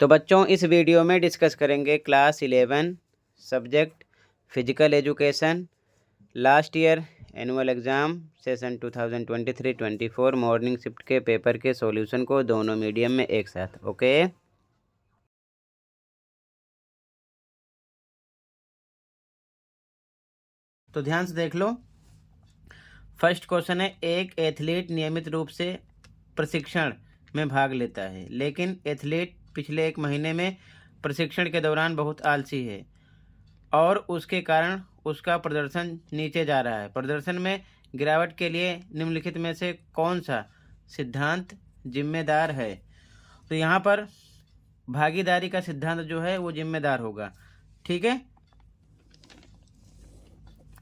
तो बच्चों इस वीडियो में डिस्कस करेंगे class 11 subject physical education last year annual exam session 2023-24 morning shift के पेपर के सॉल्यूशन को दोनों मीडियम में एक साथ। ओके, तो ध्यान से देख लो। फर्स्ट क्वेश्चन है, एक एथलीट नियमित रूप से प्रशिक्षण में भाग लेता है, लेकिन एथलीट पिछले एक महीने में प्रशिक्षण के दौरान बहुत आलसी है और उसके कारण उसका प्रदर्शन नीचे जा रहा है। प्रदर्शन में गिरावट के लिए निम्नलिखित में से कौन सा सिद्धांत जिम्मेदार है? तो यहाँ पर भागीदारी का सिद्धांत जो है वो जिम्मेदार होगा। ठीक है,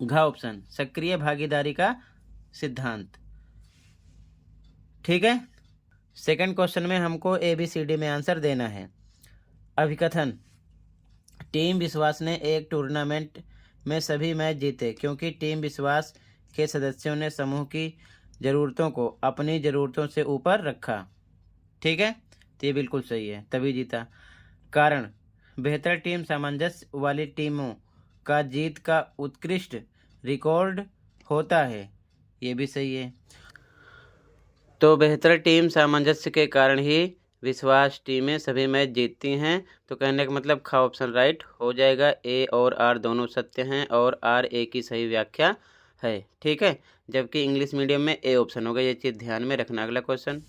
घ ऑप्शन सक्रिय भागीदारी का सिद्धांत। ठीक है, सेकंड क्वेश्चन में हमको ABCD में आंसर देना है। अभिकथन, टीम विश्वास ने एक टूर्नामेंट में सभी मैच जीते क्योंकि टीम विश्वास के सदस्यों ने समूह की ज़रूरतों को अपनी ज़रूरतों से ऊपर रखा। ठीक है, तो ये बिल्कुल सही है, तभी जीता। कारण, बेहतर टीम सामंजस्य वाली टीमों का जीत का उत्कृष्ट रिकॉर्ड होता है, ये भी सही है। तो बेहतर टीम सामंजस्य के कारण ही विश्वास टीमें सभी मैच जीतती हैं। तो कहने का मतलब खा ऑप्शन राइट हो जाएगा। ए और आर दोनों सत्य हैं और आर ए की सही व्याख्या है। ठीक है, जबकि इंग्लिश मीडियम में ए ऑप्शन होगा, ये चीज़ ध्यान में रखना। अगला क्वेश्चन,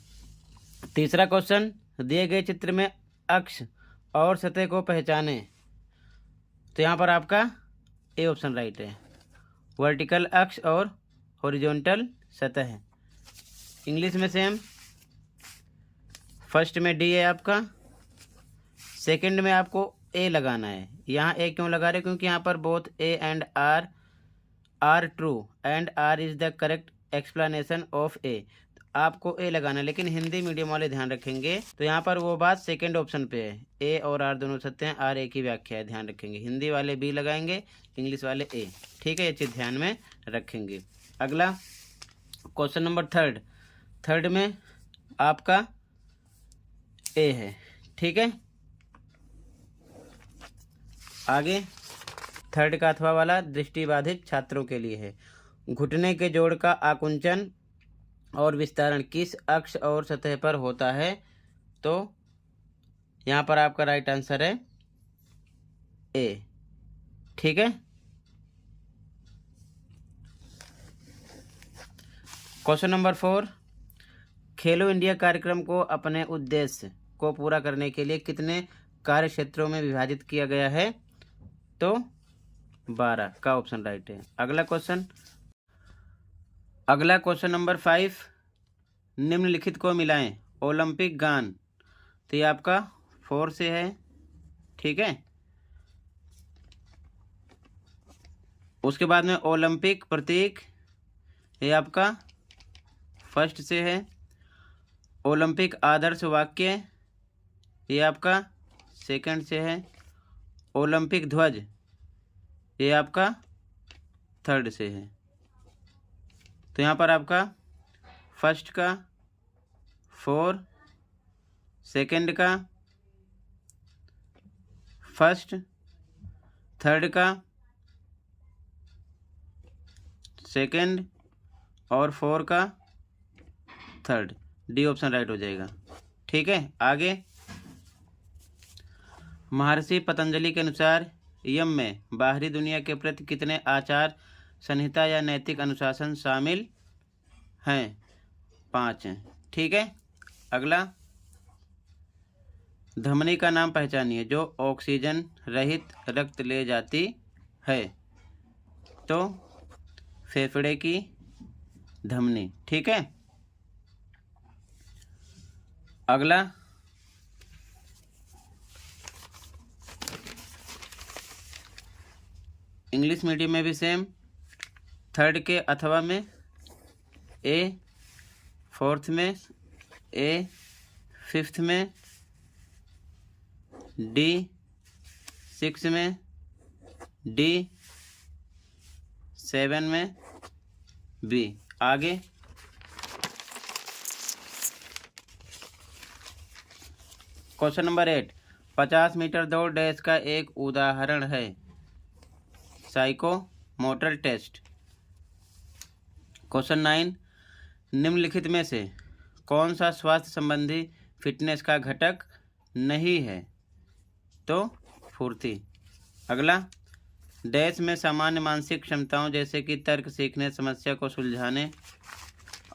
तीसरा क्वेश्चन, दिए गए चित्र में अक्ष और सतह को पहचाने। तो यहाँ पर आपका ए ऑप्शन राइट है, वर्टिकल अक्ष और हॉरिजॉन्टल सतह। इंग्लिश में सेम, फर्स्ट में डी है आपका, सेकंड में आपको ए लगाना है। यहाँ ए क्यों लगा रहे? क्योंकि यहाँ पर both A and R are true and R is the correct explanation of A. आपको ए लगाना है, लेकिन हिंदी मीडियम वाले ध्यान रखेंगे तो यहाँ पर वो बात सेकंड ऑप्शन पे है, ए और आर दोनों सत्य हैं, आर ए की व्याख्या है, ध्यान रखेंगे। हिंदी वाले बी लगाएंगे, इंग्लिश वाले ए। ठीक है, ये चीज़ ध्यान में रखेंगे। अगला क्वेश्चन नंबर थर्ड में आपका ए है। ठीक है, आगे थर्ड का अथवा वाला दृष्टिबाधित छात्रों के लिए है। घुटने के जोड़ का आकुंचन और विस्तारण किस अक्ष और सतह पर होता है? तो यहाँ पर आपका राइट आंसर है ए। ठीक है, क्वेश्चन नंबर 4, खेलो इंडिया कार्यक्रम को अपने उद्देश्य को पूरा करने के लिए कितने कार्य क्षेत्रों में विभाजित किया गया है? तो 12 का ऑप्शन राइट है। अगला क्वेश्चन नंबर 5, निम्नलिखित को मिलाएं। ओलंपिक गान, तो ये आपका 4 से है। ठीक है, उसके बाद में ओलंपिक प्रतीक, ये आपका फर्स्ट से है। ओलंपिक आदर्श वाक्य, ये आपका सेकंड से है। ओलंपिक ध्वज, ये आपका थर्ड से है। तो यहाँ पर आपका फर्स्ट का 4, सेकंड का फर्स्ट, थर्ड का सेकंड और 4 का थर्ड। डी ऑप्शन राइट हो जाएगा। ठीक है, आगे महर्षि पतंजलि के अनुसार यम में बाहरी दुनिया के प्रति कितने आचार संहिता या नैतिक अनुशासन शामिल हैं? 5 हैं। ठीक है, अगला धमनी का नाम पहचानिए जो ऑक्सीजन रहित रक्त ले जाती है। तो फेफड़े की धमनी। ठीक है, अगला इंग्लिश मीडियम में भी सेम, थर्ड के अथवा में ए, फोर्थ में ए, फिफ्थ में डी, सिक्स में डी, 7 में बी। आगे क्वेश्चन नंबर 8, 50 मीटर दौड़ डैश का एक उदाहरण है। Psychomotor test. क्वेश्चन 9, निम्नलिखित में से कौन सा स्वास्थ्य संबंधी फिटनेस का घटक नहीं है? तो फुर्ती। अगला, डैश में सामान्य मानसिक क्षमताओं जैसे कि तर्क सीखने, समस्या को सुलझाने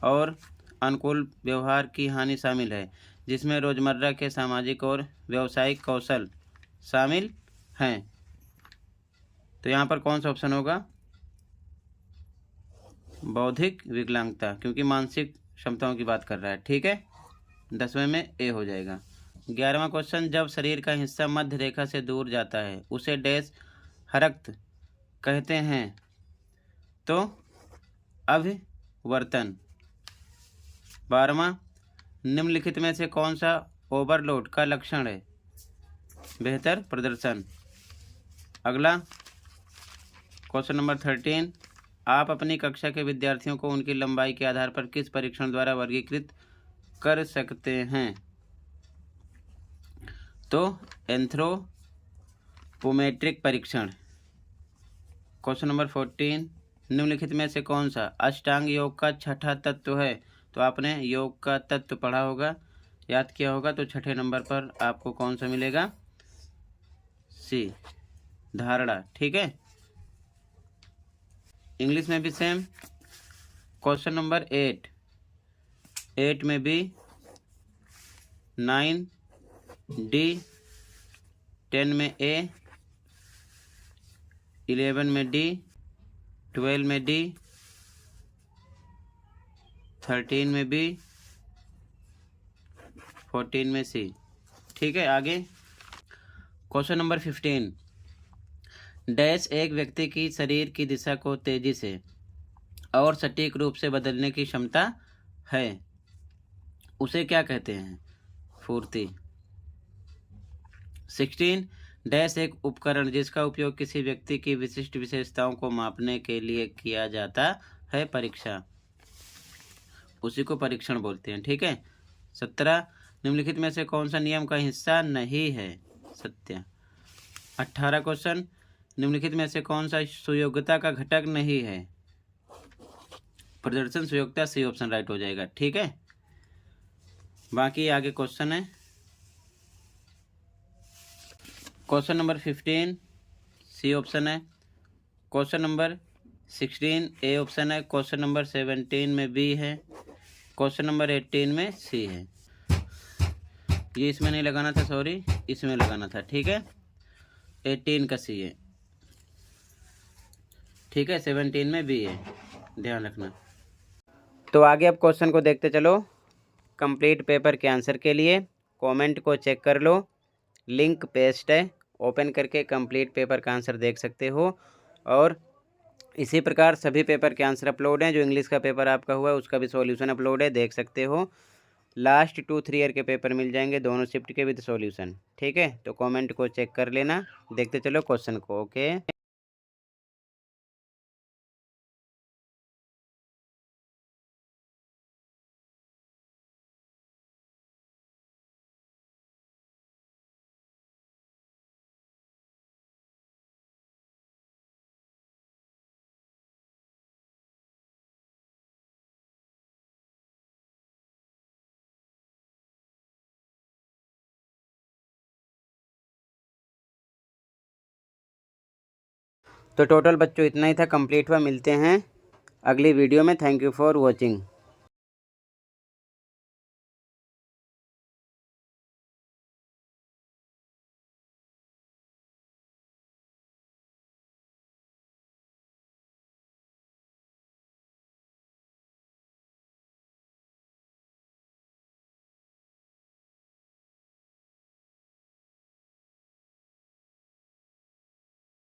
और अनुकूल व्यवहार की हानि शामिल है, जिसमें रोजमर्रा के सामाजिक और व्यावसायिक कौशल शामिल हैं। तो यहाँ पर कौन सा ऑप्शन होगा? बौद्धिक विकलांगता, क्योंकि मानसिक क्षमताओं की बात कर रहा है। ठीक है, 10वें में ए हो जाएगा। 11वां क्वेश्चन, जब शरीर का हिस्सा मध्य रेखा से दूर जाता है उसे डैश हरकत कहते हैं? तो अभिवर्तन। 12वां, निम्नलिखित में से कौन सा ओवरलोड का लक्षण है? बेहतर प्रदर्शन। अगला, क्वेश्चन नंबर 13, आप अपनी कक्षा के विद्यार्थियों को उनकी लंबाई के आधार पर किस परीक्षण द्वारा वर्गीकृत कर सकते हैं? तो एंथ्रोपोमेट्रिक परीक्षण। क्वेश्चन नंबर 14, निम्नलिखित में से कौन सा अष्टांग योग का छठा तत्व है? तो आपने योग का तत्व पढ़ा होगा, याद किया होगा। तो छठे नंबर पर आपको कौन सा मिलेगा? सी, धारणा। ठीक है, इंग्लिश में भी सेम। क्वेश्चन नंबर 8 में भी 9 डी, 10 में ए, 11 में डी, 12 में डी, 13 में बी, 14 में सी। ठीक है, आगे क्वेश्चन नंबर 15, डैश एक व्यक्ति की शरीर की दिशा को तेजी से और सटीक रूप से बदलने की क्षमता है, उसे क्या कहते हैं? फुर्ती। 16, डैश एक उपकरण जिसका उपयोग किसी व्यक्ति की विशिष्ट विशेषताओं को मापने के लिए किया जाता है, परीक्षा, उसी को परीक्षण बोलते हैं। ठीक है। 17, निम्नलिखित में से कौन सा नियम का हिस्सा नहीं है? सत्य। 18 क्वेश्चन, निम्नलिखित में से कौन सा सुयोग्यता का घटक नहीं है? प्रदर्शन सुयोग्यता, सी ऑप्शन राइट हो जाएगा। ठीक है, बाकी आगे क्वेश्चन है। क्वेश्चन नंबर 15 सी ऑप्शन है, क्वेश्चन नंबर 16 ए ऑप्शन है, क्वेश्चन नंबर 17 में बी है, क्वेश्चन नंबर 18 में सी है। ये इसमें नहीं लगाना था, सॉरी, इसमें लगाना था। ठीक है, 18 का सी है। ठीक है, 17 में बी है, ध्यान रखना। तो आगे अब क्वेश्चन को देखते चलो। कंप्लीट पेपर के आंसर के लिए कमेंट को चेक कर लो, लिंक पेस्ट है, ओपन करके कंप्लीट पेपर का आंसर देख सकते हो। और इसी प्रकार सभी पेपर के आंसर अपलोड हैं। जो इंग्लिश का पेपर आपका हुआ है उसका भी सॉल्यूशन अपलोड है, देख सकते हो। लास्ट 2-3 ईयर के पेपर मिल जाएंगे, दोनों शिफ्ट के विद सॉल्यूशन। ठीक है, तो कमेंट को चेक कर लेना, देखते चलो क्वेश्चन को। ओके। तो टोटल बच्चों इतना ही था, कंप्लीट हुआ। मिलते हैं अगली वीडियो में। Thank you for watching.